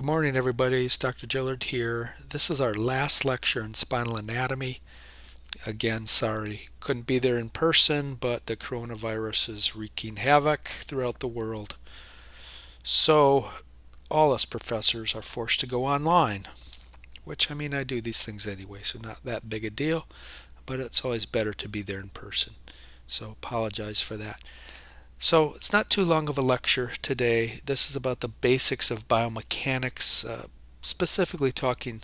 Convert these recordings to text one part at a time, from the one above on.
morning, everybody. It's Dr. Gillard here. This is our last lecture in spinal anatomy. Again, sorry, couldn't be there in person, but the coronavirus is wreaking havoc throughout the world. So, all us professors are forced to go online, which I do these things anyway, so not that big a deal, but it's always better to be there in person. So, apologize for that. So it's not too long of a lecture today. This is about the basics of biomechanics, specifically talking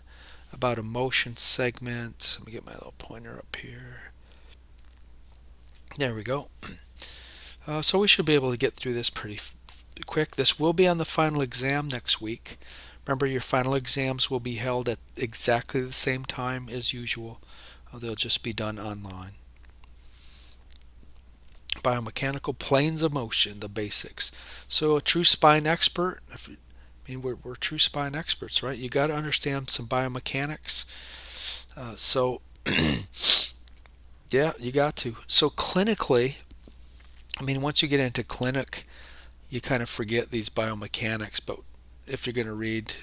about a motion segment. Let me get my little pointer up here. There we go. So we should be able to get through this pretty quick. This will be on the final exam next week. Remember, your final exams will be held at exactly the same time as usual. They'll just be done online. Biomechanical planes of motion, the basics. So a true spine expert, we're true spine experts, right? You got to understand some biomechanics. Yeah, you got to. So clinically, once you get into clinic, you kind of forget these biomechanics, but if you're going to read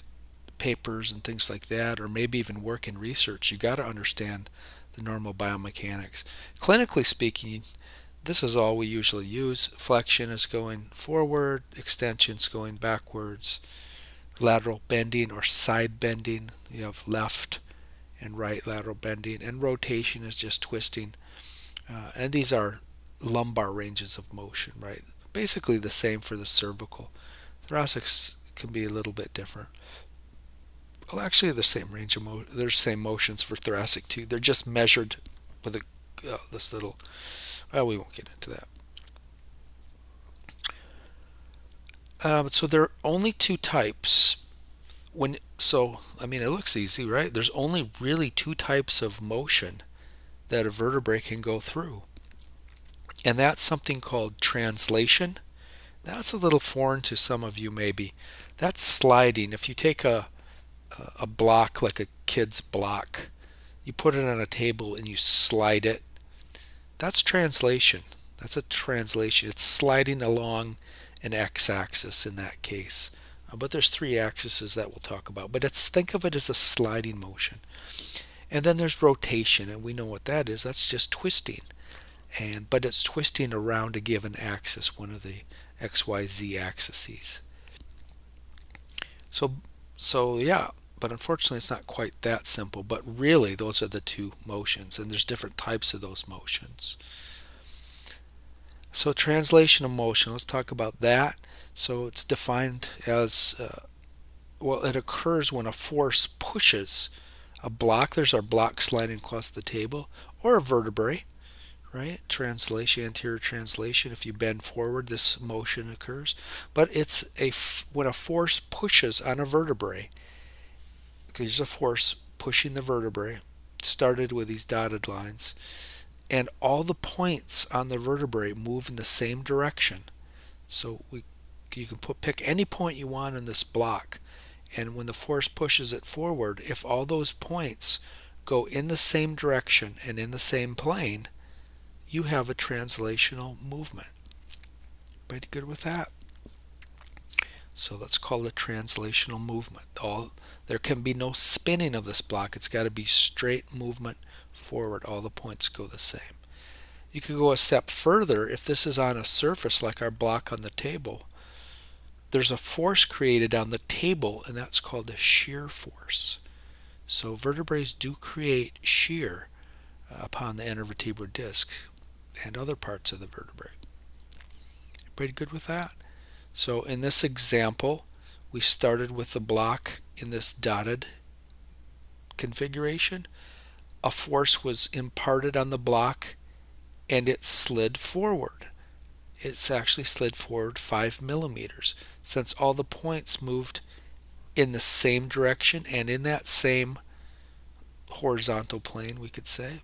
papers and things like that, or maybe even work in research, you got to understand the normal biomechanics. Clinically speaking, this is all we usually use. Flexion is going forward, extension is going backwards, lateral bending or side bending, you have left and right lateral bending, and rotation is just twisting. And these are lumbar ranges of motion, right? Basically the same for the cervical. Thoracics can be a little bit different. Well, actually, the same range of there's same motions for thoracic too. They're just measured with this little. Well, we won't get into that. So there are only two types. It looks easy, right? There's only really two types of motion that a vertebrae can go through, and that's something called translation. That's a little foreign to some of you, maybe. That's sliding. If you take a block, like a kid's block, you put it on a table and you slide it. That's translation. That's a translation. It's sliding along an x-axis in that case. But there's three axes that we'll talk about. But think of it as a sliding motion. And then there's rotation, and we know what that is. That's just twisting. But it's twisting around a given axis, one of the XYZ axes. So yeah, but unfortunately it's not quite that simple. But really, those are the two motions, and there's different types of those motions. So translation of motion, let's talk about that. So it's defined as, it occurs when a force pushes a block. There's our block sliding across the table, or a vertebrae, right? Translation, anterior translation. If you bend forward, this motion occurs. But it's when a force pushes on a vertebrae. There's a force pushing the vertebrae. Started with these dotted lines. And all the points on the vertebrae move in the same direction. So you can pick any point you want in this block, and when the force pushes it forward, if all those points go in the same direction and in the same plane, you have a translational movement. Pretty good with that? So let's call it a translational movement. There can be no spinning of this block. It's got to be straight movement forward. All the points go the same. You could go a step further. If this is on a surface like our block on the table, there's a force created on the table, and that's called a shear force. So vertebrae do create shear upon the intervertebral disc and other parts of the vertebrae. Pretty good with that? So in this example, we started with the block in this dotted configuration. A force was imparted on the block, and it slid forward. It's actually slid forward 5 millimeters, since all the points moved in the same direction and in that same horizontal plane, we could say.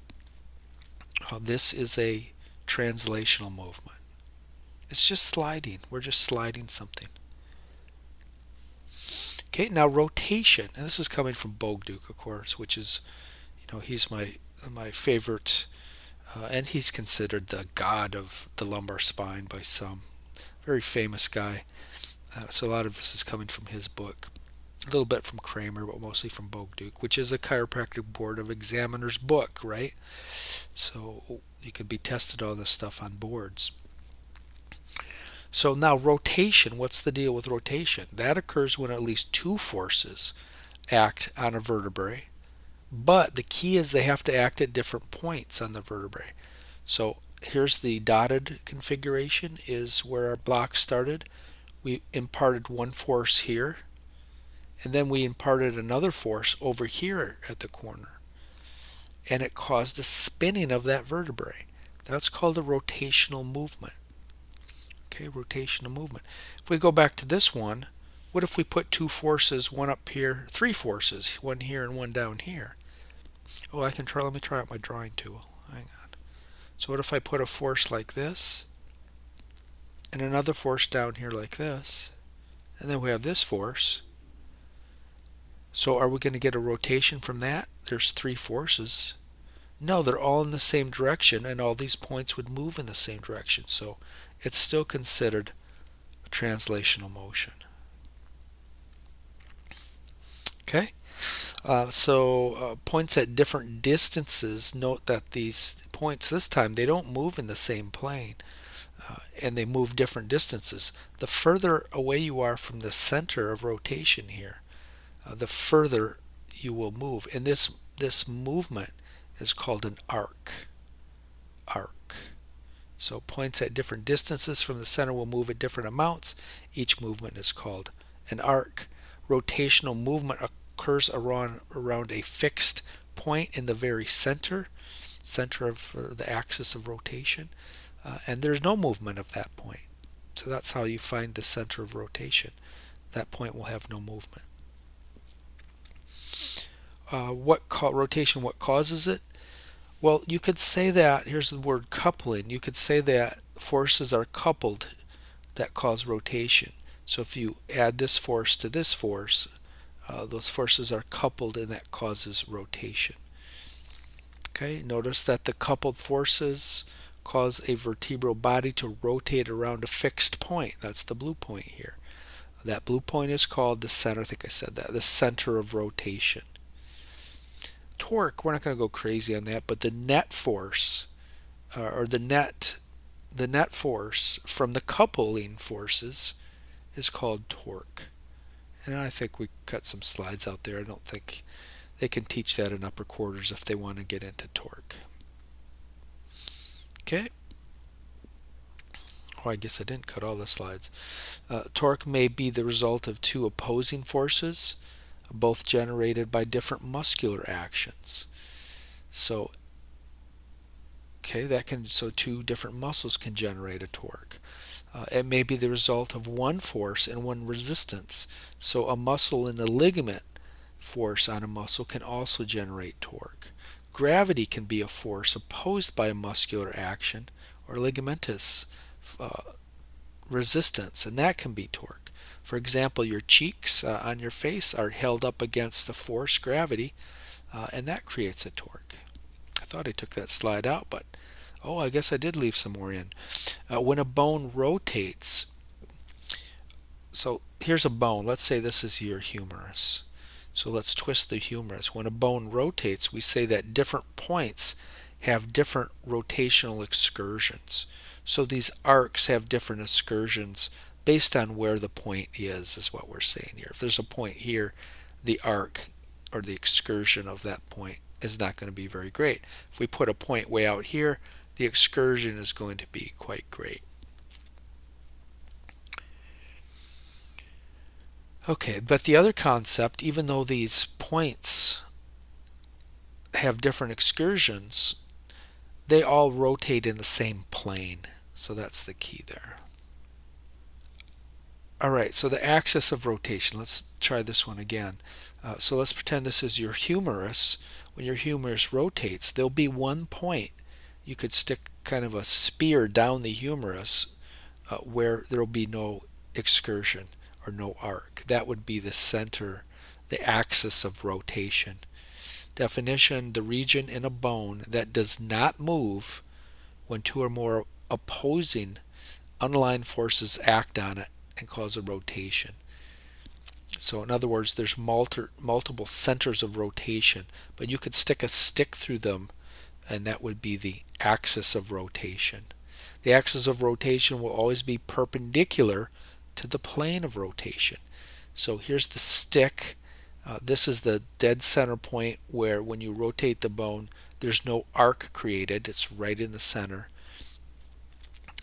This is a translational movement. It's just sliding. We're just sliding something. Okay, now rotation. And this is coming from Bogduk, of course, which is, he's my favorite, and he's considered the god of the lumbar spine by some. Very famous guy. So a lot of this is coming from his book. A little bit from Kramer, but mostly from Bogduke, which is a chiropractic board of examiner's book, right? So you could be tested on this stuff on boards. So now rotation, what's the deal with rotation? That occurs when at least two forces act on a vertebrae, but the key is they have to act at different points on the vertebrae. So here's the dotted configuration, is where our block started. We imparted one force here, and then we imparted another force over here at the corner, and it caused a spinning of that vertebrae. That's called a rotational movement. Okay, rotational movement. If we go back to this one, what if we put two forces, one up here, three forces, one here and one down here? Oh, I can try, let me try out my drawing tool. Hang on. So what if I put a force like this, and another force down here like this, and then we have this force. So are we going to get a rotation from that? There's three forces. No, they're all in the same direction, and all these points would move in the same direction. So it's still considered a translational motion. Okay? Points at different distances, note that these points this time, they don't move in the same plane, and they move different distances. The further away you are from the center of rotation here, the further you will move. And this movement is called an arc. Arc. So points at different distances from the center will move at different amounts. Each movement is called an arc. Rotational movement occurs around a fixed point in the very center of the axis of rotation, and there's no movement of that point. So that's how you find the center of rotation. That point will have no movement. Rotation, what causes it? Well, you could say that, here's the word coupling, you could say that forces are coupled that cause rotation. So if you add this force to this force, those forces are coupled and that causes rotation. Okay, notice that the coupled forces cause a vertebral body to rotate around a fixed point. That's the blue point here. That blue point is called the center, I think I said that, the center of rotation. Torque, we're not going to go crazy on that, but the net force, or the net force from the coupling forces is called torque. And I think we cut some slides out there. I don't think they can teach that in upper quarters if they want to get into torque. Okay. Oh, I guess I didn't cut all the slides. Torque may be the result of two opposing forces, both generated by different muscular actions. So two different muscles can generate a torque. It may be the result of one force and one resistance. So a muscle and the ligament force on a muscle can also generate torque. Gravity can be a force opposed by a muscular action or ligamentous resistance, and that can be torque. For example, your cheeks on your face are held up against the force, gravity, and that creates a torque. I thought I took that slide out, but I guess I did leave some more in. When a bone rotates, so here's a bone. Let's say this is your humerus. So let's twist the humerus. When a bone rotates, we say that different points have different rotational excursions. So these arcs have different excursions based on where the point is what we're saying here. If there's a point here, the arc or the excursion of that point is not going to be very great. If we put a point way out here, the excursion is going to be quite great. Okay, but the other concept, even though these points have different excursions, they all rotate in the same plane. So that's the key there. Alright, so the axis of rotation. Let's try this one again. So let's pretend this is your humerus. When your humerus rotates, there'll be one point. You could stick kind of a spear down the humerus where there'll be no excursion or no arc. That would be the center, the axis of rotation. Definition: the region in a bone that does not move when two or more opposing unaligned forces act on it and cause a rotation. So in other words, there's multiple centers of rotation, but you could stick a stick through them, and that would be the axis of rotation. The axis of rotation will always be perpendicular to the plane of rotation. So here's the stick. This is the dead center point where when you rotate the bone, there's no arc created. It's right in the center.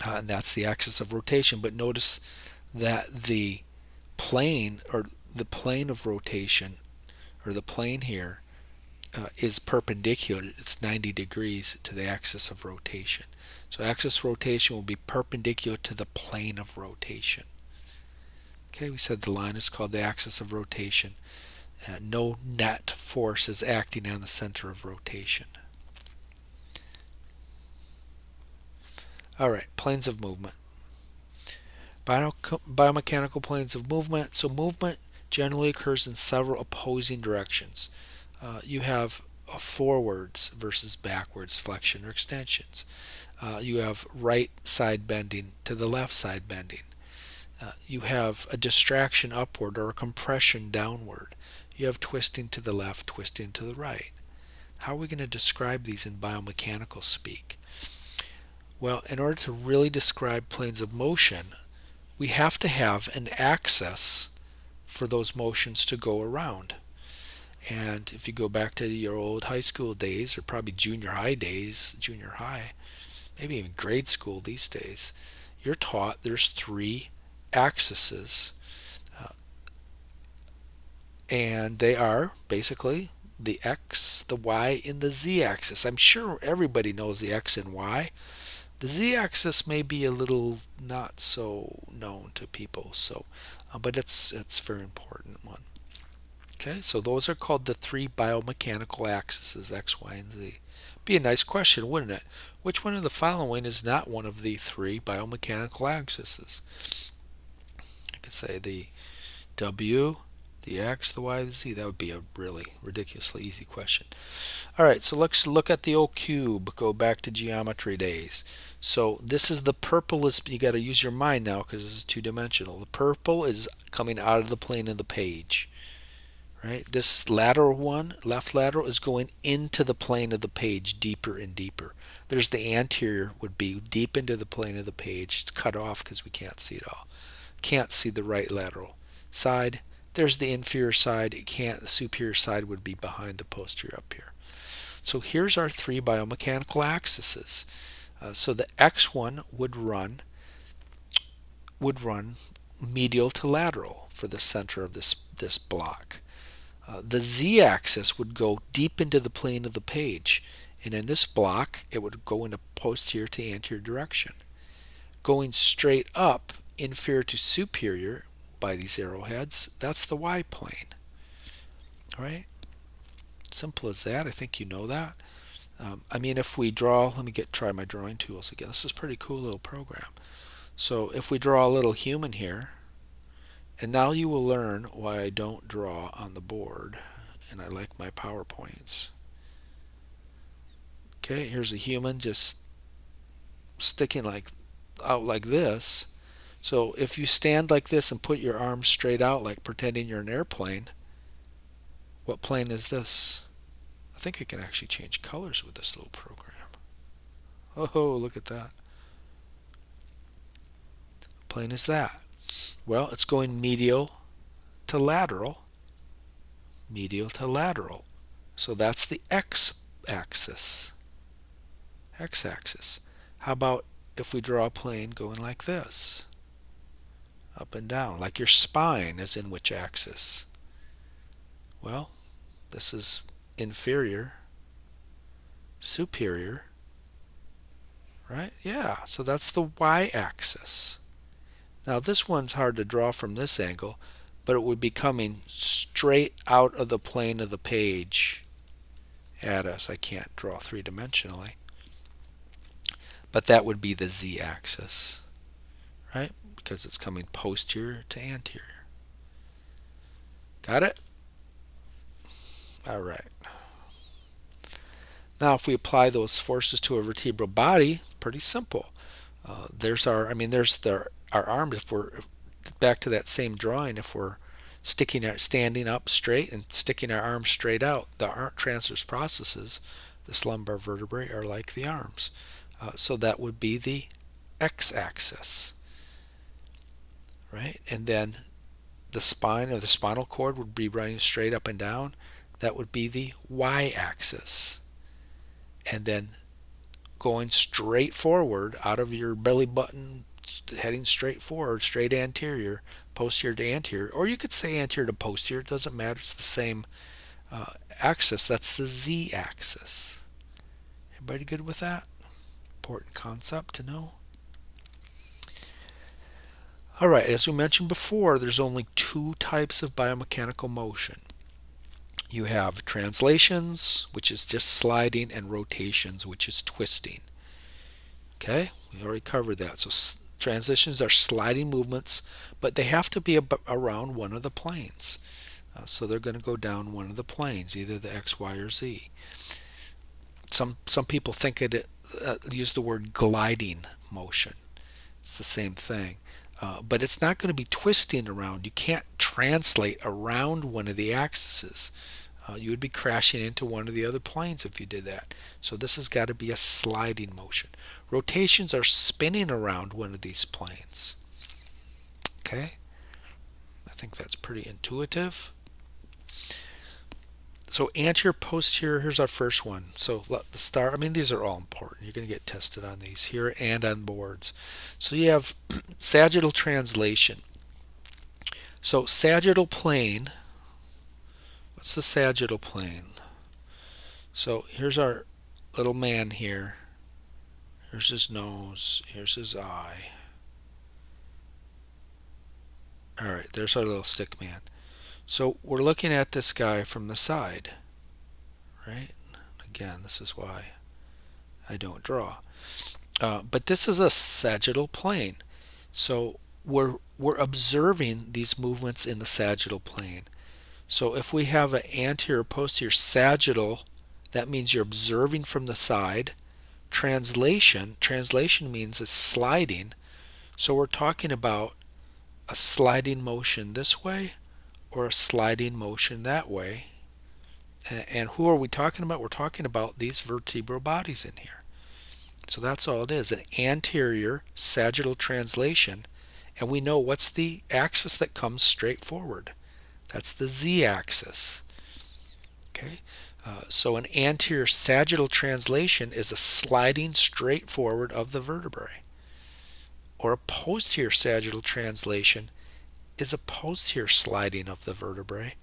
And that's the axis of rotation. But notice that the plane, or the plane of rotation, or the plane here, is perpendicular. It's 90 degrees to the axis of rotation. So axis of rotation will be perpendicular to the plane of rotation. Okay, we said the line is called the axis of rotation. No net force is acting on the center of rotation. All right, planes of movement. Biomechanical planes of movement. So movement generally occurs in several opposing directions. You have forwards versus backwards, flexion or extensions. You have right side bending to the left side bending. You have a distraction upward or a compression downward. You have twisting to the left, twisting to the right. How are we going to describe these in biomechanical speak? Well, in order to really describe planes of motion, we have to have an axis for those motions to go around. And if you go back to your old high school days, or probably junior high days, junior high, maybe even grade school these days, you're taught there's three axes, and they are basically the X, the Y, and the Z axis. I'm sure everybody knows the X and Y. The Z axis may be a little not so known to people, but it's a very important one. Okay, so those are called the three biomechanical axes, X, Y, and Z. Be a nice question, wouldn't it? Which one of the following is not one of the three biomechanical axes? I could say the W, the X, the Y, the Z. That would be a really ridiculously easy question. All right, so let's look at the old cube. Go back to geometry days. So this is the purple. You got to use your mind now because this is two-dimensional. The purple is coming out of the plane of the page. Right? This lateral one, left lateral, is going into the plane of the page deeper and deeper. There's the anterior, would be deep into the plane of the page. It's cut off because we can't see it all. Can't see the right lateral side. There's the inferior side. It can't. The superior side would be behind the posterior up here. So here's our three biomechanical axes. So the X1 would run medial to lateral for the center of this block. The Z-axis would go deep into the plane of the page, and in this block it would go in a posterior to anterior direction. Going straight up, inferior to superior by these arrowheads, that's the Y-plane. All right? Simple as that. I think you know that. If we draw, let me try my drawing tools again. This is a pretty cool little program. So if we draw a little human here, and now you will learn why I don't draw on the board, and I like my PowerPoints. Okay, here's a human just sticking out like this. So if you stand like this and put your arms straight out, like pretending you're an airplane, what plane is this? I think I can actually change colors with this little program. Oh, look at that. What plane is that? Well, it's going medial to lateral. Medial to lateral. So that's the x-axis. X-axis. How about if we draw a plane going like this? Up and down. Like your spine is in which axis? Well, this is inferior, superior, right? Yeah, so that's the y-axis. Now this one's hard to draw from this angle, but it would be coming straight out of the plane of the page at us. I can't draw three-dimensionally. But that would be the z-axis, right? Because it's coming posterior to anterior. Got it? All right. Now if we apply those forces to a vertebral body, pretty simple. There's our arm. If we're back to that same drawing, if we're standing up straight and sticking our arms straight out. The transverse processes, this lumbar vertebrae, are like the arms. So that would be the x-axis, right? And then the spine or the spinal cord would be running straight up and down. That would be the y-axis. And then going straight forward out of your belly button, heading straight forward, straight anterior, posterior to anterior, or you could say anterior to posterior, it doesn't matter, it's the same axis. That's the z-axis. Everybody good with that? Important concept to know. Alright, as we mentioned before, there's only two types of biomechanical motion. You have translations, which is just sliding, and rotations, which is twisting. Okay, we already covered that. So transitions are sliding movements, but they have to be around one of the planes. So they're going to go down one of the planes, either the x, y, or z. Some people think it use the word gliding motion. It's the same thing. But it's not going to be twisting around. You can't translate around one of the axes. You would be crashing into one of the other planes if you did that. So this has got to be a sliding motion. Rotations are spinning around one of these planes. Okay? I think that's pretty intuitive. So anterior, posterior, here's our first one. So let's start. I mean, these are all important. You're going to get tested on these here and on boards. So you have sagittal translation. So sagittal plane, what's the sagittal plane? So here's our little man here. Here's his nose. Here's his eye. Alright, there's our little stick man. So we're looking at this guy from the side, right? Again, this is why I don't draw. But this is a sagittal plane. So we're observing these movements in the sagittal plane. So if we have an anterior, posterior, sagittal, that means you're observing from the side. Translation means a sliding. So we're talking about a sliding motion this way or a sliding motion that way. And who are we talking about? We're talking about these vertebral bodies in here. So that's all it is, an anterior sagittal translation. And we know what's the axis that comes straight forward. That's the z-axis. Okay, so an anterior sagittal translation is a sliding straight forward of the vertebrae. Or a posterior sagittal translation is a posterior sliding of the vertebrae.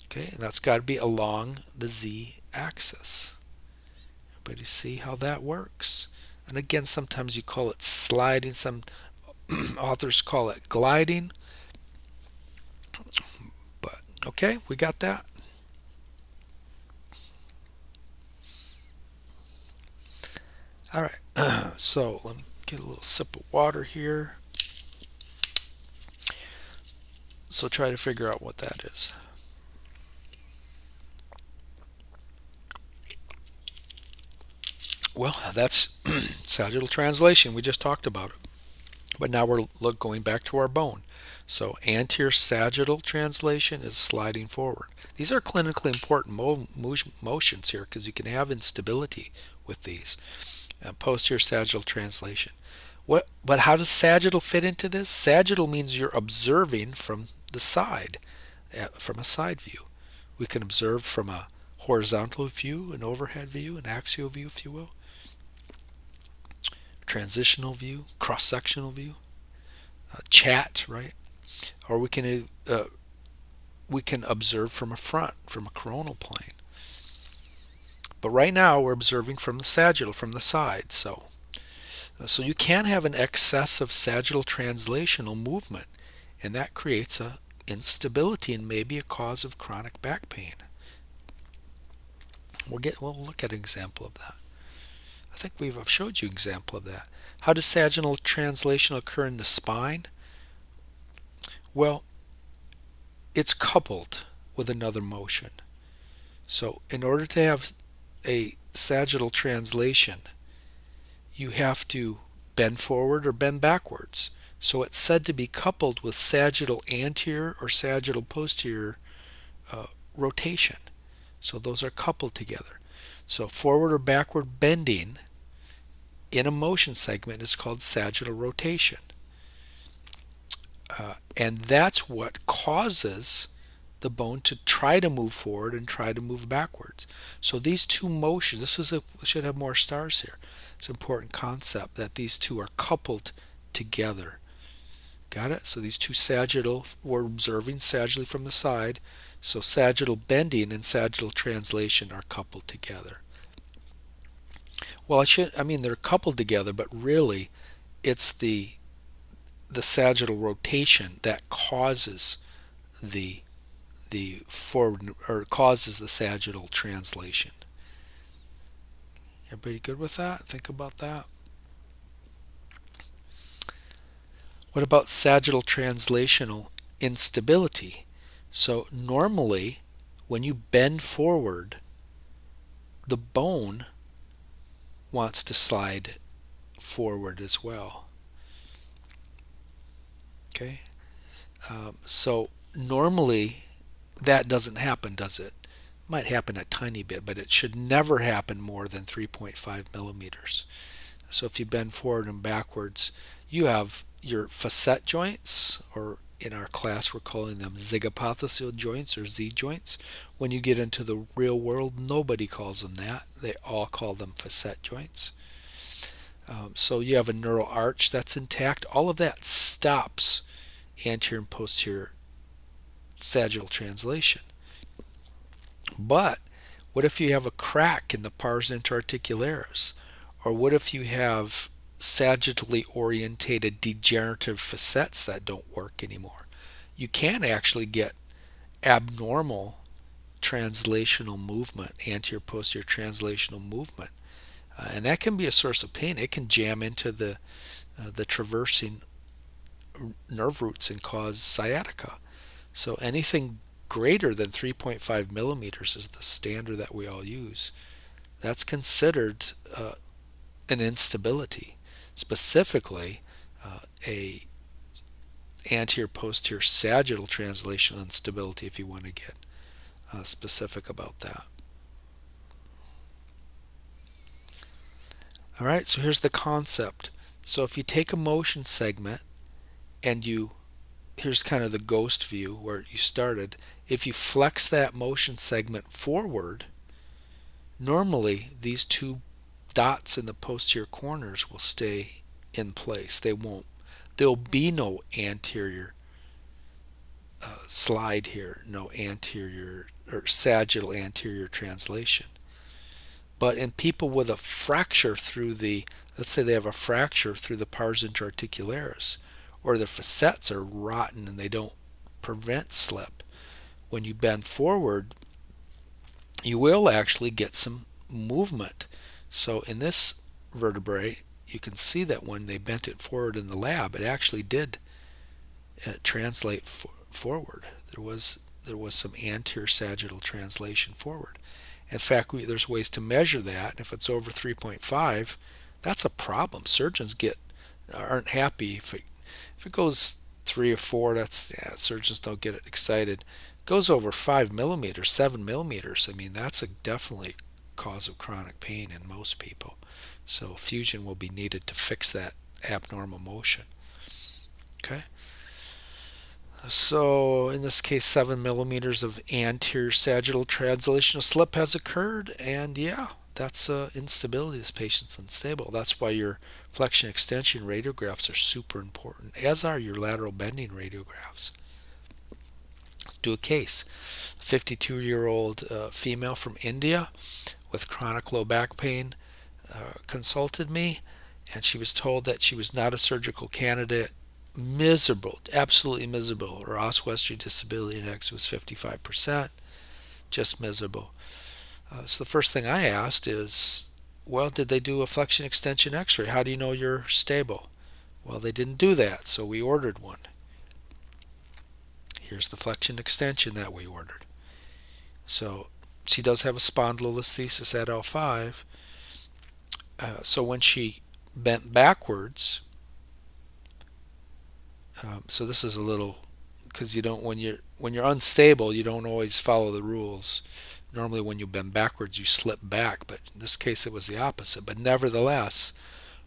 Okay, and that's got to be along the z-axis. Everybody see how that works? And again, sometimes you call it sliding, some authors call it gliding. But okay, we got that. Alright, so let me get a little sip of water here. So try to figure out what that is. Well, that's sagittal translation. We just talked about it. But now we're going back to our bone. So anterior sagittal translation is sliding forward. These are clinically important motions here because you can have instability with these. Posterior sagittal translation. But how does sagittal fit into this? Sagittal means you're observing from the side, from a side view. We can observe from a horizontal view, an overhead view, an axial view, if you will. Transitional view, cross-sectional view, chat, right? Or we can observe from a front, from a coronal plane. But right now we're observing from the sagittal, from the side. So you can have an excess of sagittal translational movement, and that creates a instability and maybe a cause of chronic back pain. We'll look at an example of that. I think I've showed you an example of that. How does sagittal translation occur in the spine? Well, it's coupled with another motion. So in order to have a sagittal translation, you have to bend forward or bend backwards. So it's said to be coupled with sagittal anterior or sagittal posterior rotation. So those are coupled together. So forward or backward bending in a motion segment is called sagittal rotation. And that's what causes the bone to try to move forward and try to move backwards. So these two motions, we should have more stars here. It's an important concept that these two are coupled together. Got it? So these two sagittal, we're observing sagittally from the side. So sagittal bending and sagittal translation are coupled together. Well, they're coupled together, but really it's the sagittal rotation that causes the forward, or causes the sagittal translation. Everybody good with that? Think about that. What about sagittal translational instability? So normally when you bend forward, the bone wants to slide forward as well. Okay, so normally that doesn't happen, does it? Might happen a tiny bit, but it should never happen more than 3.5 millimeters. So if you bend forward and backwards, you have your facet joints, or in our class we're calling them zygapophyseal joints or Z joints. When you get into the real world, nobody calls them that. They all call them facet joints. So you have a neural arch that's intact. All of that stops anterior and posterior sagittal translation. But what if you have a crack in the pars interarticularis? Or what if you have sagittally orientated degenerative facets that don't work anymore? You can actually get abnormal translational movement, anterior posterior translational movement, and that can be a source of pain. It can jam into the traversing nerve roots and cause sciatica. So anything greater than 3.5 millimeters is the standard that we all use. That's considered an instability, specifically a anterior posterior sagittal translational instability, if you want to get specific about that. All right, so here's the concept. So if you take a motion segment and here's kind of the ghost view where you started. If you flex that motion segment forward, normally these two dots in the posterior corners will stay in place. There'll be no anterior slide here, no anterior or sagittal anterior translation. But in people with a fracture let's say they have a fracture through the pars interarticularis, or the facets are rotten and they don't prevent slip, when you bend forward, you will actually get some movement. So in this vertebrae, you can see that when they bent it forward in the lab, it actually did translate forward. There was some anterior sagittal translation forward. In fact, there's ways to measure that. And if it's over 3.5, that's a problem. Surgeons aren't happy if it goes 3 or 4. Surgeons don't get excited. It goes over 5 millimeters, 7 millimeters. That's definitely a cause of chronic pain in most people. So fusion will be needed to fix that abnormal motion. Okay. So in this case, 7 millimeters of anterior sagittal translational slip has occurred, and yeah, that's instability. This patient's unstable. That's why your flexion extension radiographs are super important, as are your lateral bending radiographs. Let's do a case. 52-year-old female from India with chronic low back pain consulted me, and she was told that she was not a surgical candidate. Miserable, absolutely miserable. Her Oswestry Disability Index was 55%, just miserable. So the first thing I asked is, well, did they do a flexion extension x-ray? How do you know you're stable? Well, they didn't do that, so we ordered one. Here's the flexion extension that we ordered. So she does have a spondylolisthesis at L5. So when she bent backwards, So this is a little, because you don't, when you're unstable, you don't always follow the rules. Normally when you bend backwards you slip back, but in this case it was the opposite. But nevertheless,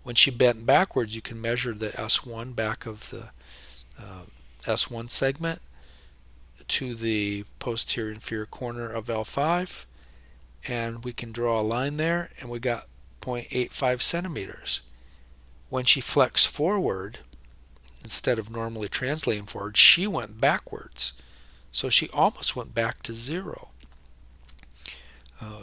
when she bent backwards, you can measure the S1 back of the S1 segment to the posterior inferior corner of L5, and we can draw a line there, and we got 0.85 centimeters. When she flexed forward, instead of normally translating forward, she went backwards. So she almost went back to 0.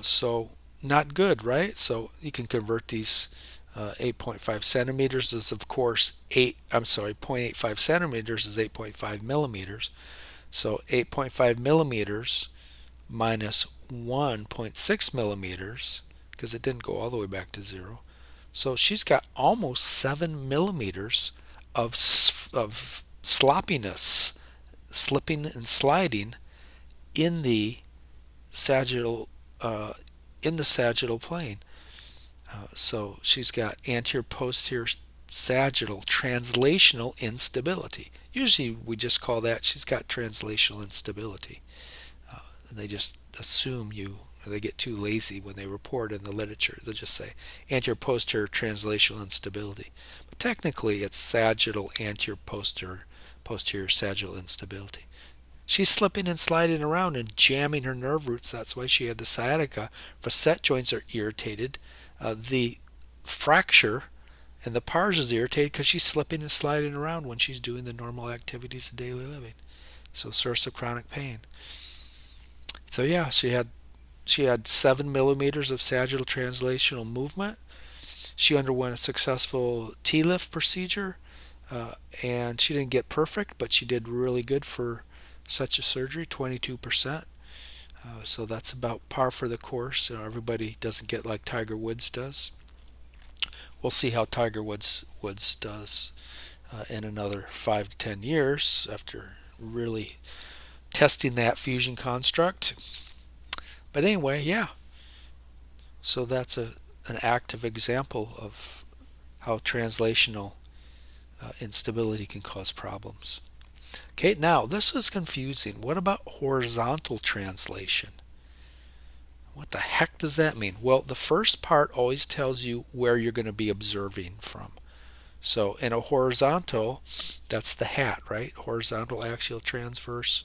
So not good, right? So you can convert these 8.5 centimeters is of course 0.85 centimeters is 8.5 millimeters. So 8.5 millimeters minus 1.6 millimeters, because it didn't go all the way back to 0. So she's got almost 7 millimeters of sloppiness, slipping and sliding in the sagittal plane. So she's got anterior posterior sagittal translational instability. Usually we just call that she's got translational instability. They just assume they get too lazy when they report in the literature. They'll just say anterior posterior translational instability. But technically it's sagittal anterior posterior sagittal instability. She's slipping and sliding around and jamming her nerve roots. That's why she had the sciatica. Facet joints are irritated. The fracture and the pars is irritated because she's slipping and sliding around when she's doing the normal activities of daily living. So source of chronic pain. So yeah, she had 7 millimeters of sagittal translational movement. She underwent a successful T-lift procedure, and she didn't get perfect, but she did really good for such a surgery, 22%. So that's about par for the course. Everybody doesn't get like Tiger Woods does. We'll see how Tiger Woods does in another 5 to 10 years after really testing that fusion construct. But anyway, yeah. So that's an active example of how translational instability can cause problems. Okay, now this is confusing. What about horizontal translation? What the heck does that mean? Well, the first part always tells you where you're going to be observing from. So in a horizontal, that's the hat, right? Horizontal, axial, transverse,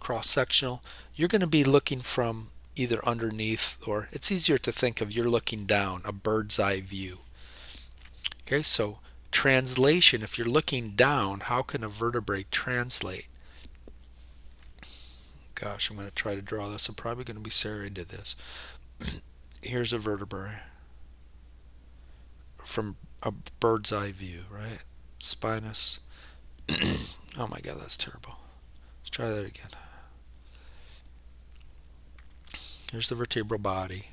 cross-sectional. You're going to be looking from either underneath, or it's easier to think of you're looking down, a bird's eye view. Okay, so translation, if you're looking down, how can a vertebrae translate? Gosh, I'm going to try to draw this. I'm probably going to be sorry I did this. Here's a vertebrae from a bird's eye view, right? Spinous. Oh my god, that's terrible. Let's try that again. Here's the vertebral body.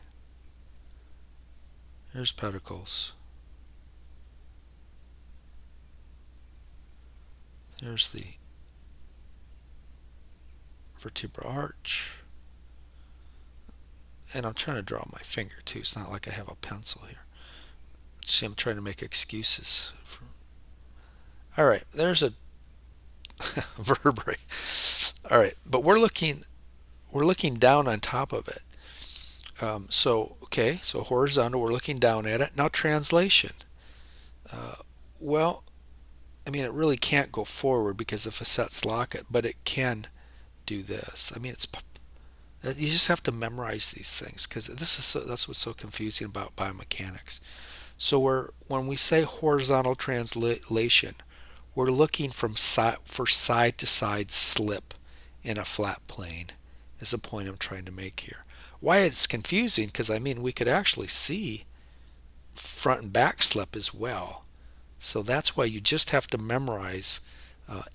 Here's pedicles. There's the vertebral arch. And I'm trying to draw my finger too. It's not like I have a pencil here. See, I'm trying to make excuses. All right, there's a vertebrae. All right, but we're looking down on top of it. So horizontal, we're looking down at it. Now translation. Well, I mean, it really can't go forward because the facets lock it, but it can do this. I mean, you just have to memorize these things because that's what's so confusing about biomechanics. So when we say horizontal translation, we're looking for side to side slip in a flat plane is the point I'm trying to make here. Why it's confusing, because I mean we could actually see front and back slip as well. So that's why you just have to memorize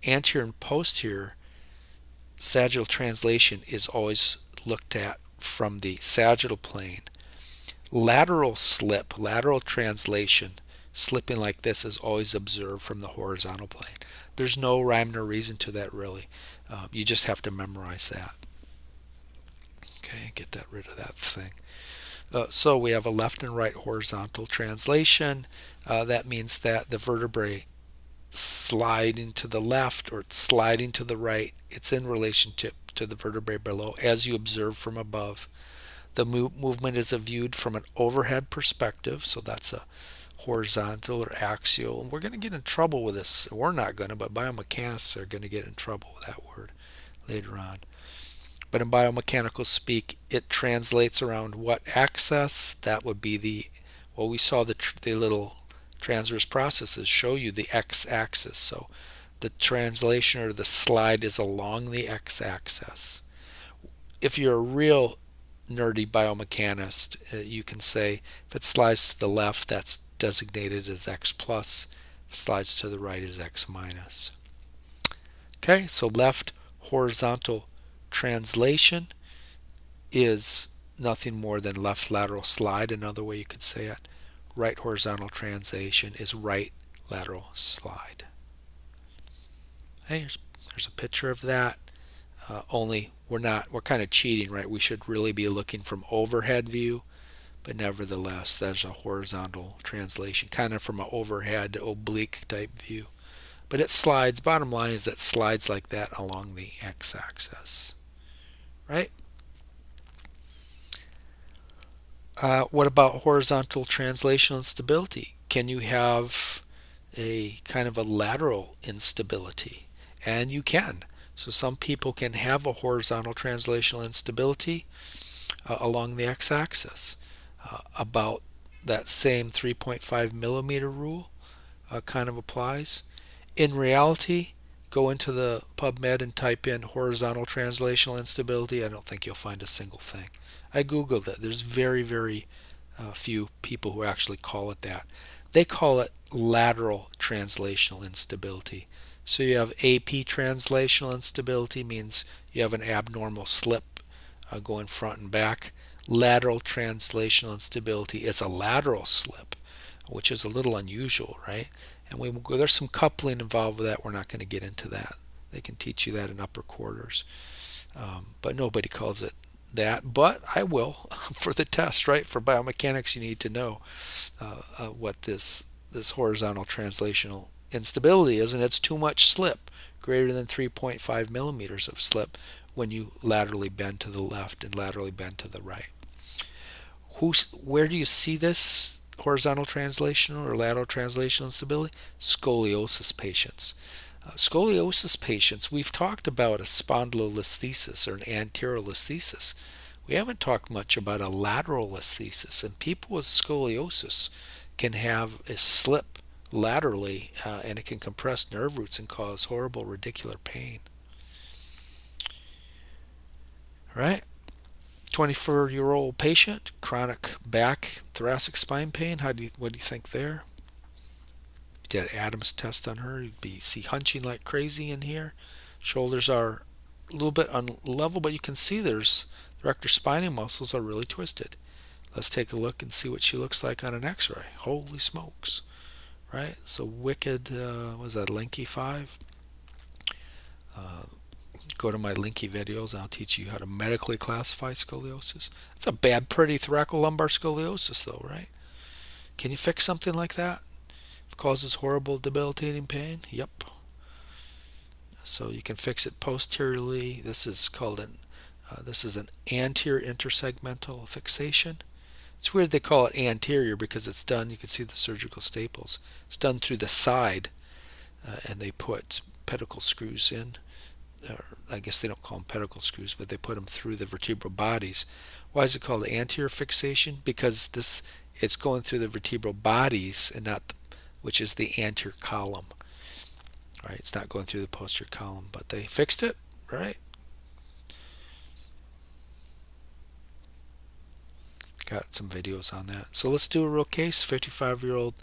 anterior and posterior sagittal translation is always looked at from the sagittal plane. Lateral slip, lateral translation, slipping like this is always observed from the horizontal plane. There's no rhyme nor reason to that really. You just have to memorize that. Okay, get rid of that thing. So we have a left and right horizontal translation. That means that the vertebrae sliding to the left or it's sliding to the right. It's in relationship to the vertebrae below as you observe from above. The movement is viewed from an overhead perspective, so that's a horizontal or axial. And we're going to get in trouble with this. We're not going to, but biomechanists are going to get in trouble with that word later on. But in biomechanical speak, it translates around what axis? That would be well, we saw the little transverse processes show you the x-axis. So the translation or the slide is along the x-axis. If you're a real nerdy biomechanist, you can say if it slides to the left, that's designated as x plus. If it slides to the right, is x minus. Okay, so left horizontal translation is nothing more than left lateral slide. Another way you could say it. Right horizontal translation is right lateral slide. Hey, there's a picture of that. Only we're kind of cheating, right? We should really be looking from overhead view, but nevertheless, there's a horizontal translation, kind of from an overhead oblique type view. But it slides, bottom line is it slides like that along the x-axis, right? What about horizontal translational instability? Can you have a kind of a lateral instability? And you can. So some people can have a horizontal translational instability along the x-axis. About that same 3.5 millimeter rule kind of applies. In reality, go into the PubMed and type in horizontal translational instability. I don't think you'll find a single thing. I googled it. There's very, very few people who actually call it that. They call it lateral translational instability. So you have AP translational instability, means you have an abnormal slip going front and back. Lateral translational instability is a lateral slip, which is a little unusual, right? And there's some coupling involved with that. We're not going to get into that. They can teach you that in upper quarters, but nobody calls it that. But I will for the test, right? For biomechanics, you need to know what this horizontal translational instability is, and it's too much slip, greater than 3.5 millimeters of slip when you laterally bend to the left and laterally bend to the right. Where do you see this horizontal translational or lateral translational instability? Scoliosis patients. Scoliosis patients, we've talked about a spondylolisthesis or an anterior listhesis. We haven't talked much about a lateral listhesis, and people with scoliosis can have a slip laterally, and it can compress nerve roots and cause horrible radicular pain. Right? 24-year-old patient, chronic back, thoracic spine pain. What do you think there? Did an Adams test on her. You'd see hunching like crazy in here. Shoulders are a little bit unlevel, but you can see there's the rector spinae muscles are really twisted. Let's take a look and see what she looks like on an x-ray. Holy smokes. Right? So wicked, was that Linky 5? Go to my Linky videos and I'll teach you how to medically classify scoliosis. It's a bad, pretty thoracolumbar scoliosis though, right? Can you fix something like that? It causes horrible debilitating pain? Yep. So you can fix it posteriorly. This is an anterior intersegmental fixation. It's weird they call it anterior because it's done, you can see the surgical staples. It's done through the side, and they put pedicle screws in. I guess they don't call them pedicle screws, but they put them through the vertebral bodies. Why is it called anterior fixation? Because it's going through the vertebral bodies and not, which is the anterior column. Right? It's not going through the posterior column, but they fixed it, right? Got some videos on that. So let's do a real case. 55-year-old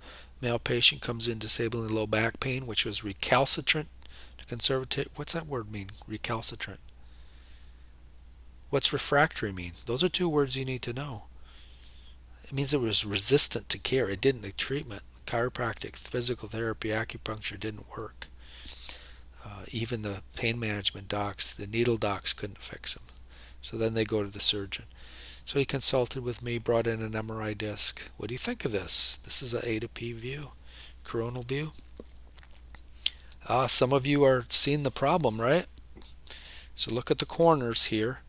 male patient comes in disabling low back pain, which was recalcitrant to conservative. What's that word mean? Recalcitrant. What's refractory mean? Those are two words you need to know. It means it was resistant to care. It didn't take treatment. Chiropractic, physical therapy, acupuncture didn't work. Even the pain management docs, the needle docs couldn't fix him. So then they go to the surgeon. So he consulted with me, brought in an MRI disc. What do you think of this? This is a A to P view, coronal view. Some of you are seeing the problem, right? So look at the corners here.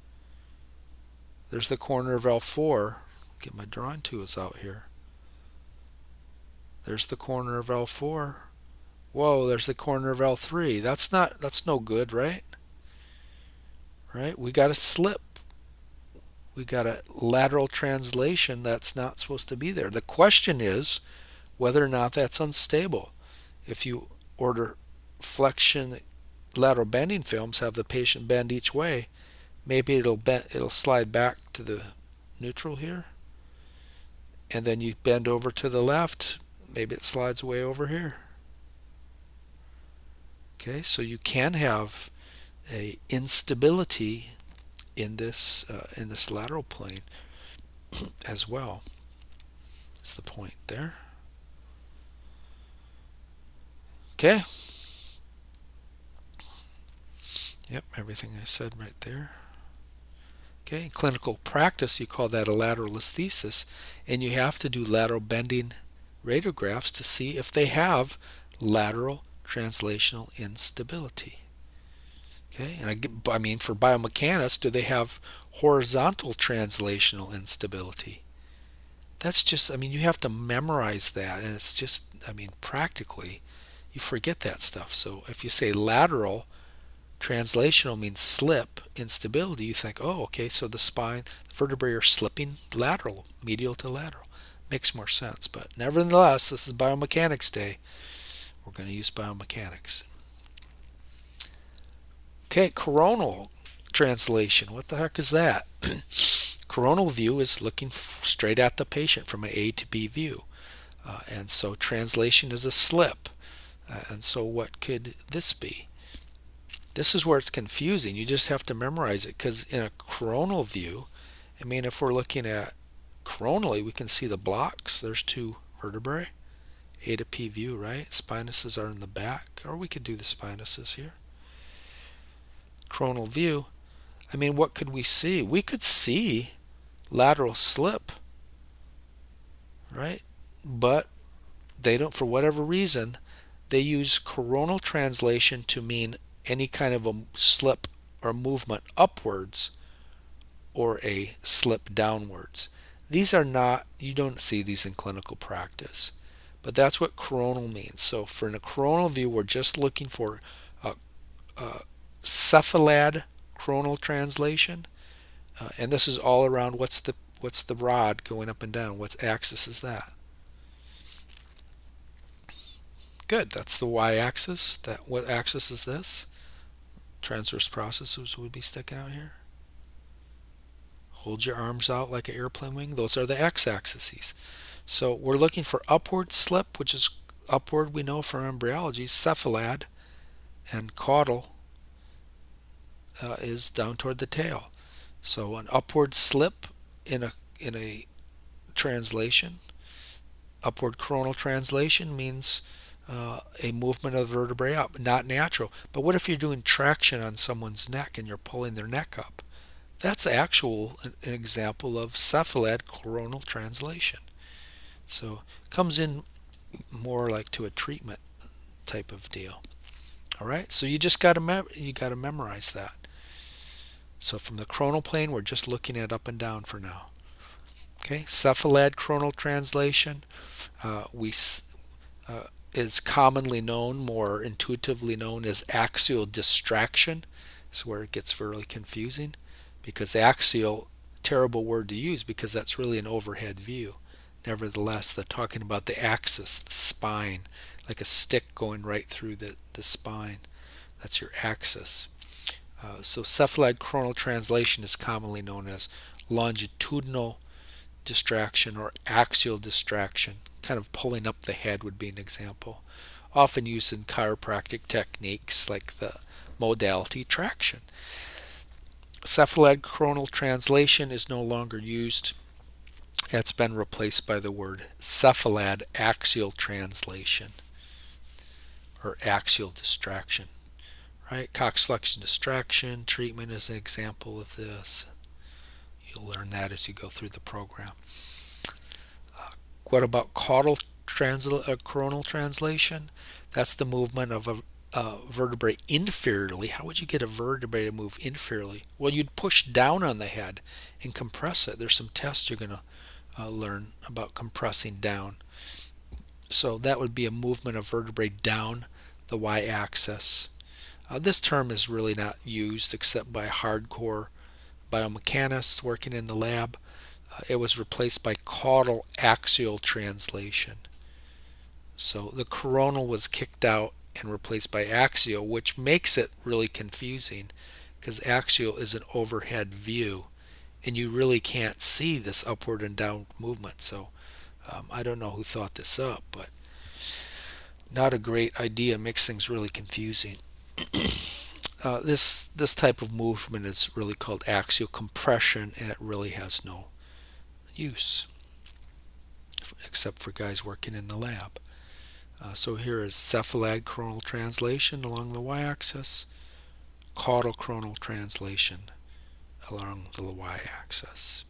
There's the corner of L4. Get my drawing tools out here. There's the corner of L4. Whoa, there's the corner of L3. That's no good, right? Right? We got a slip. We got a lateral translation that's not supposed to be there. The question is whether or not that's unstable. If you order flexion lateral bending films, have the patient bend each way, maybe it'll slide back to the neutral here, and then you bend over to the left, maybe it slides way over here. Okay, so you can have a instability in this lateral plane as well. That's the point there. Okay. Yep, everything I said right there. Okay, in clinical practice, you call that a lateral listhesis, and you have to do lateral bending radiographs to see if they have lateral translational instability. Okay, and I mean, for biomechanists, do they have horizontal translational instability? That's just, I mean, you have to memorize that, and it's just, I mean, practically, you forget that stuff. So if you say lateral translational means slip, instability, you think, oh, okay, so the spine, the vertebrae are slipping lateral, medial to lateral. Makes more sense. But nevertheless, this is biomechanics day. We're going to use biomechanics. Okay, coronal translation. What the heck is that? Coronal view is looking straight at the patient from an A to B view. And so translation is a slip. And so what could this be? This is where it's confusing. You just have to memorize it, because in a coronal view, I mean, if we're looking at coronally, we can see the blocks. There's two vertebrae, A to P view, right? Spinuses are in the back, or we could do the spinuses here. Coronal view, I mean, what could we see? We could see lateral slip, right? But they don't, for whatever reason, they use coronal translation to mean any kind of a slip or movement upwards or a slip downwards. These are not, you don't see these in clinical practice, but that's what coronal means. So for a coronal view, we're just looking for a cephalad coronal translation, and this is all around what's the rod going up and down. What axis is that? Good, that's the y-axis. What axis is this? Transverse processes would be sticking out here. Hold your arms out like an airplane wing. Those are the x-axes. So we're looking for upward slip, which is upward, we know from embryology. Cephalad and caudal is down toward the tail. So an upward slip in a translation, upward coronal translation means a movement of the vertebrae up, not natural. But what if you're doing traction on someone's neck and you're pulling their neck up? That's an example of cephalad coronal translation. So it comes in more like to a treatment type of deal. All right, so you just got to memorize that. So from the coronal plane, we're just looking at up and down for now. Okay, cephalad coronal translation is commonly known, more intuitively known as axial distraction. This is where it gets really confusing, because axial, terrible word to use because that's really an overhead view. Nevertheless, they're talking about the axis, the spine, like a stick going right through the spine. That's your axis. So cephalad coronal translation is commonly known as longitudinal distraction or axial distraction. Kind of pulling up the head would be an example. Often used in chiropractic techniques like the modality traction. Cephalad coronal translation is no longer used. It's been replaced by the word cephalad axial translation or axial distraction. Right? Coxflexion distraction treatment is an example of this. You'll learn that as you go through the program. What about caudal coronal translation? That's the movement of vertebrae inferiorly. How would you get a vertebrae to move inferiorly? Well, you'd push down on the head and compress it. There's some tests you're going to learn about compressing down. So that would be a movement of vertebrae down the y-axis. This term is really not used except by hardcore biomechanists working in the lab. It was replaced by caudal axial translation. So the coronal was kicked out and replaced by axial, which makes it really confusing because axial is an overhead view and you really can't see this upward and down movement. So I don't know who thought this up, but not a great idea. Makes things really confusing. This type of movement is really called axial compression, and it really has no use except for guys working in the lab. So here is cephalad coronal translation along the y-axis, caudal coronal translation along the y-axis.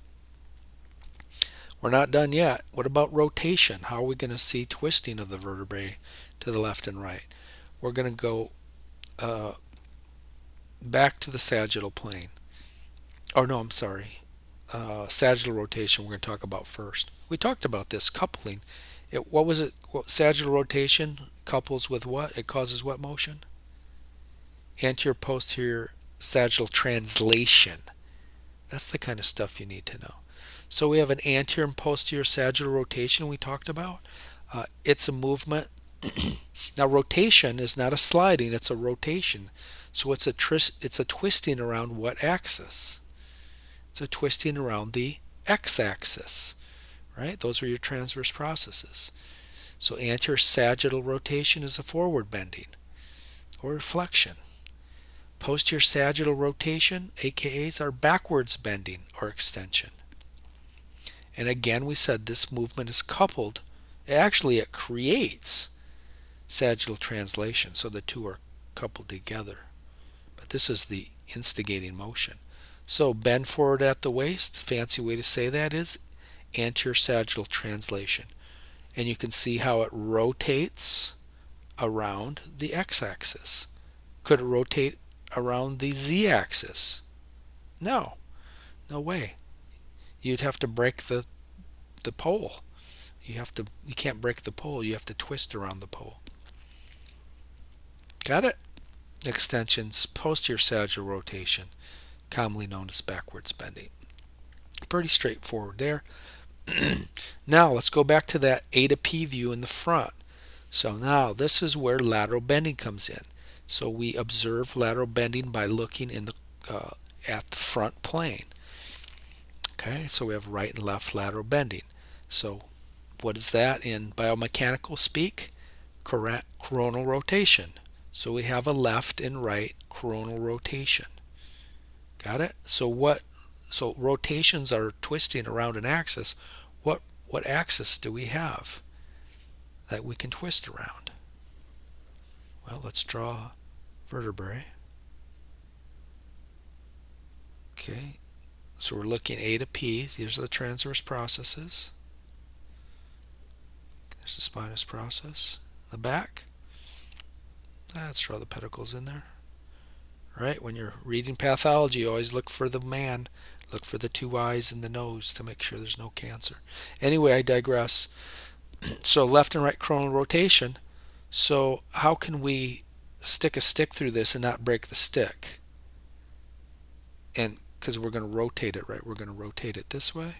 We're not done yet. What about rotation? How are we going to see twisting of the vertebrae to the left and right? We're going to go back to the sagittal plane. Oh no, I'm sorry. Sagittal rotation we're going to talk about first. We talked about this coupling. What was it? Sagittal rotation couples with what? It causes what motion? Anterior posterior sagittal translation. That's the kind of stuff you need to know. So we have an anterior and posterior sagittal rotation we talked about. It's a movement. Now rotation is not a sliding, it's a rotation. So it's a twisting around what axis? It's a twisting around the x-axis, right? Those are your transverse processes. So anterior sagittal rotation is a forward bending or reflection. Posterior sagittal rotation, AKAs, are backwards bending or extension. And again, we said this movement is coupled. Actually, it creates sagittal translation, so the two are coupled together. But this is the instigating motion. So bend forward at the waist, fancy way to say that is anterior sagittal translation. And you can see how it rotates around the x-axis. Could it rotate around the z-axis? No, no way. You'd have to break the pole. You can't break the pole. You have to twist around the pole. Got it? Extensions, posterior sagittal rotation, commonly known as backwards bending. Pretty straightforward there. Now let's go back to that A to P view in the front. So now this is where lateral bending comes in. So we observe lateral bending by looking in the at the front plane. Okay, so we have right and left lateral bending. So what is that in biomechanical speak? Coronal rotation. So we have a left and right coronal rotation. Got it? So rotations are twisting around an axis. What axis do we have that we can twist around? Well, let's draw vertebrae. Okay, so we're looking A to P. These are the transverse processes. There's the spinous process. The back. Let's draw the pedicles in there. Right? When you're reading pathology, you always look for the man. Look for the two eyes and the nose to make sure there's no cancer. Anyway, I digress. So left and right coronal rotation. So how can we stick a stick through this and not break the stick? And because we're going to rotate it, right? We're going to rotate it this way.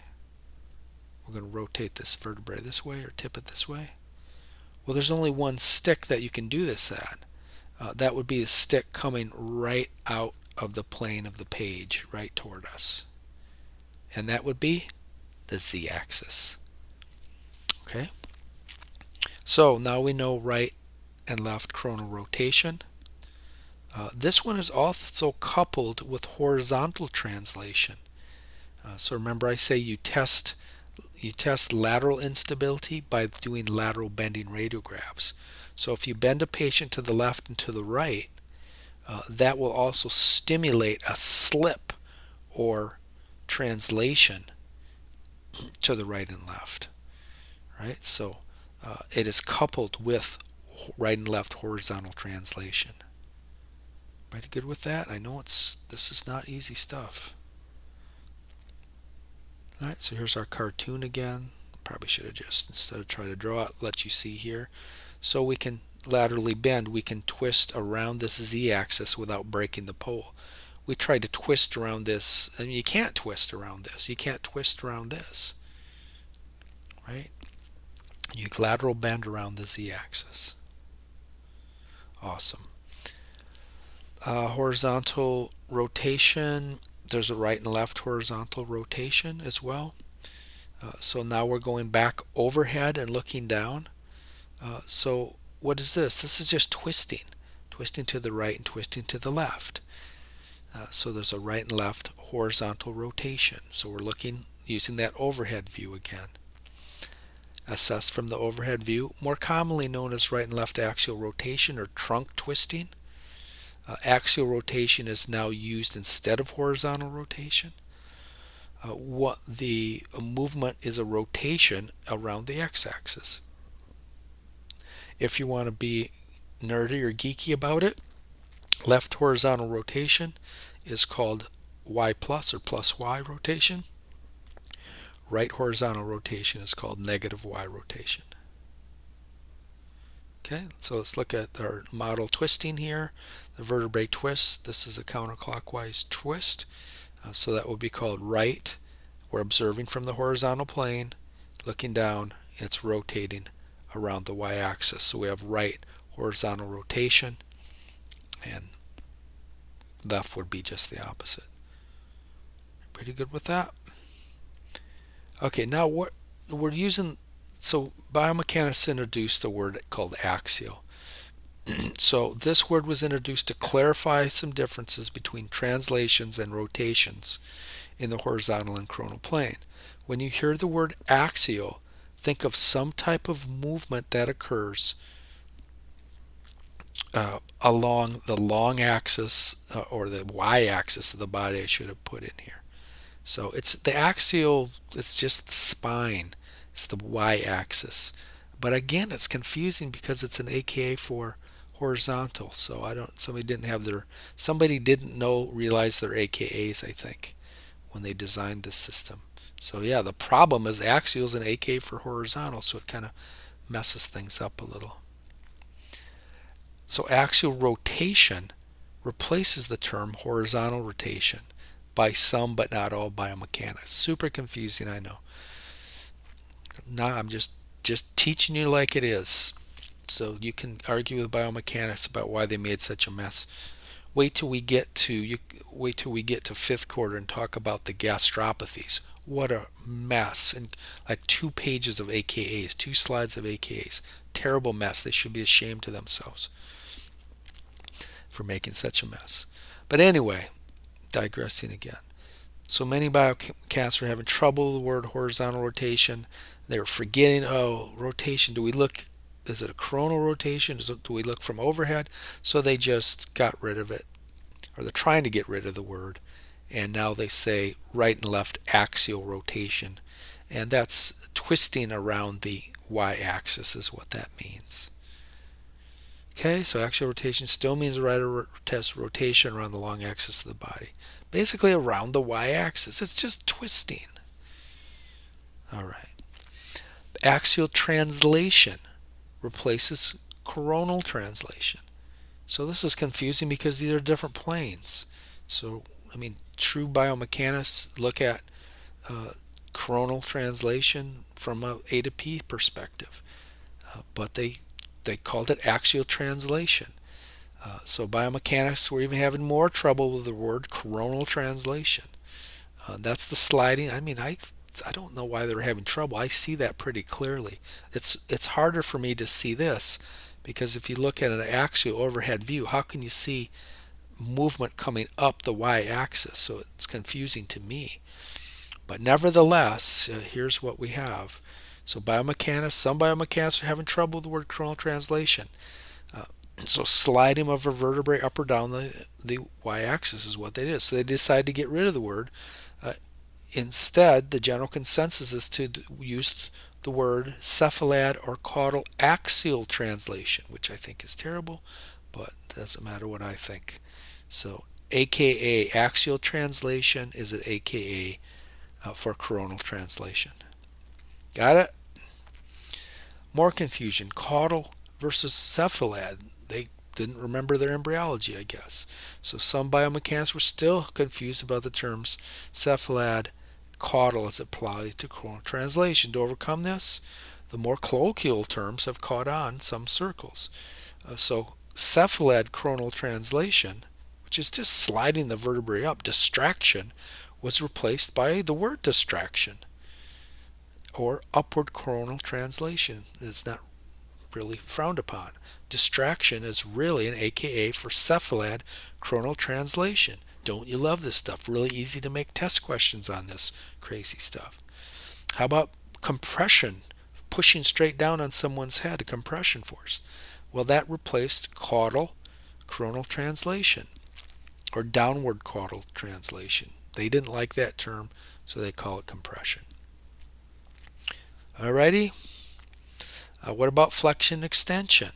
We're going to rotate this vertebrae this way or tip it this way. Well, there's only one stick that you can do this at. That would be a stick coming right out of the plane of the page, right toward us. And that would be the z-axis. Okay? So now we know right and left coronal rotation. This one is also coupled with horizontal translation. So remember I say you test lateral instability by doing lateral bending radiographs. So if you bend a patient to the left and to the right, that will also stimulate a slip or translation to the right and left. Right? So it is coupled with right and left horizontal translation. Pretty good with that? I know this is not easy stuff. Alright, so here's our cartoon again. Probably should have just, instead of trying to draw it, let you see here. So we can laterally bend, we can twist around this z-axis without breaking the pole. We tried to twist around this, and you can't twist around this. You can't twist around this. Right? You can lateral bend around the z-axis. Awesome. Horizontal rotation, there's a right and left horizontal rotation as well. So now we're going back overhead and looking down. So what is this? This is just twisting. Twisting to the right and twisting to the left. So there's a right and left horizontal rotation. So we're looking using that overhead view again. Assessed from the overhead view, more commonly known as right and left axial rotation or trunk twisting. Axial rotation is now used instead of horizontal rotation. What the movement is a rotation around the x-axis. If you want to be nerdy or geeky about it, left horizontal rotation is called y plus or plus y rotation. Right horizontal rotation is called negative y rotation. Okay, so let's look at our model twisting here. The vertebrae twist, this is a counterclockwise twist. So that would be called right. We're observing from the horizontal plane, looking down, it's rotating around the y-axis. So we have right horizontal rotation, and left would be just the opposite. Pretty good with that. Okay, now what we're using, so biomechanics introduced a word called axial. So this word was introduced to clarify some differences between translations and rotations in the horizontal and coronal plane. When you hear the word axial, think of some type of movement that occurs along the long axis or the y-axis of the body. I should have put in here. So it's the axial, it's just the spine, it's the y-axis. But again, it's confusing because it's an AKA for horizontal. So somebody didn't realize their AKAs, I think, when they designed this system. So yeah, the problem is axial is an AKA for horizontal, so it kind of messes things up a little. So axial rotation replaces the term horizontal rotation by some but not all biomechanics. Super confusing, I know. Now I'm just teaching you like it is. So you can argue with biomechanics about why they made such a mess. Wait till we get to fifth quarter and talk about the gastropathies. What a mess, and like 2 pages of AKAs, 2 slides of AKAs. Terrible mess. They should be ashamed of themselves for making such a mess. But anyway, digressing again. So many biomechanics were having trouble with the word horizontal rotation. They were forgetting, rotation, is it a coronal rotation? Do we look from overhead? So they just got rid of it, or they're trying to get rid of the word, and now they say right and left axial rotation, and that's twisting around the y-axis is what that means. Okay, so axial rotation still means right rotation around the long axis of the body. Basically around the y-axis. It's just twisting. All right. Axial translation replaces coronal translation. So this is confusing because these are different planes. So, true biomechanists look at coronal translation from a A to P perspective, but they called it axial translation. So biomechanics were even having more trouble with the word coronal translation. That's the sliding. I don't know why they're having trouble. I see that pretty clearly. It's harder for me to see this because if you look at an axial overhead view, how can you see movement coming up the y-axis? So it's confusing to me. But nevertheless, here's what we have. So some biomechanics are having trouble with the word coronal translation. So sliding of a vertebrae up or down the y-axis is what they did. So they decided to get rid of the word Instead, the general consensus is to use the word cephalad or caudal axial translation, which I think is terrible, but it doesn't matter what I think. So, aka axial translation is an aka for coronal translation. Got it? More confusion. Caudal versus cephalad. They didn't remember their embryology, I guess. So some biomechanics were still confused about the terms cephalad, caudal as it applies to coronal translation. To overcome this, the more colloquial terms have caught on some circles. So cephalad coronal translation, which is just sliding the vertebrae up, distraction, was replaced by the word distraction, or upward coronal translation. It's not really frowned upon. Distraction is really an AKA for cephalad coronal translation. Don't you love this stuff? Really easy to make test questions on this crazy stuff. How about compression? Pushing straight down on someone's head, a compression force. Well, that replaced caudal coronal translation, or downward caudal translation. They didn't like that term, so they call it compression. Alrighty. What about flexion extension?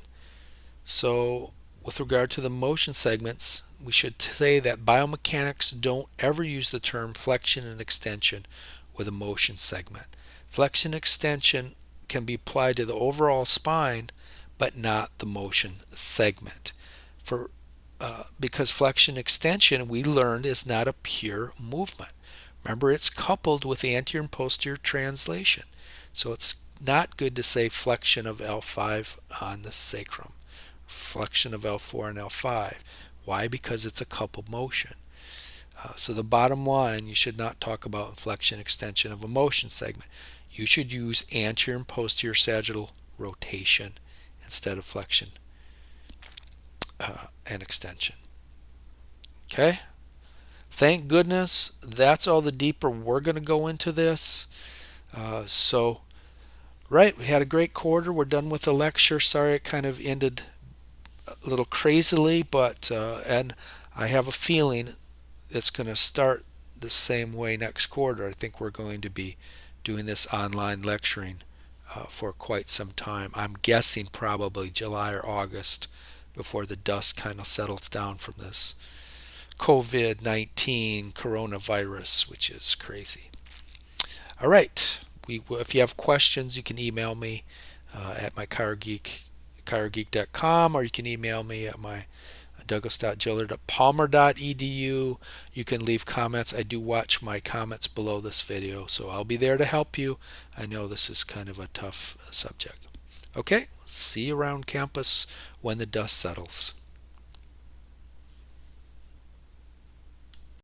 So, with regard to the motion segments, we should say that biomechanics don't ever use the term flexion and extension with a motion segment. Flexion extension can be applied to the overall spine, but not the motion segment. Because flexion extension, we learned, is not a pure movement. Remember, it's coupled with anterior and posterior translation. So it's not good to say flexion of L5 on the sacrum, flexion of L4 and L5. Why? Because it's a coupled motion. So the bottom line, you should not talk about flexion extension of a motion segment. You should use anterior and posterior sagittal rotation instead of flexion and extension. Okay? Thank goodness that's all the deeper we're going to go into this. Right, we had a great quarter. We're done with the lecture. Sorry it kind of ended a little crazily, but and I have a feeling it's going to start the same way next quarter. I think we're going to be doing this online lecturing for quite some time. I'm guessing probably July or August before the dust kind of settles down from this COVID-19 coronavirus, which is crazy. All right. If you have questions, you can email me at my chirogeek.com, or you can email me at my douglas.gillard@palmer.edu. You can leave comments. I do watch my comments below this video, so I'll be there to help you. I know this is kind of a tough subject. Okay, see you around campus when the dust settles.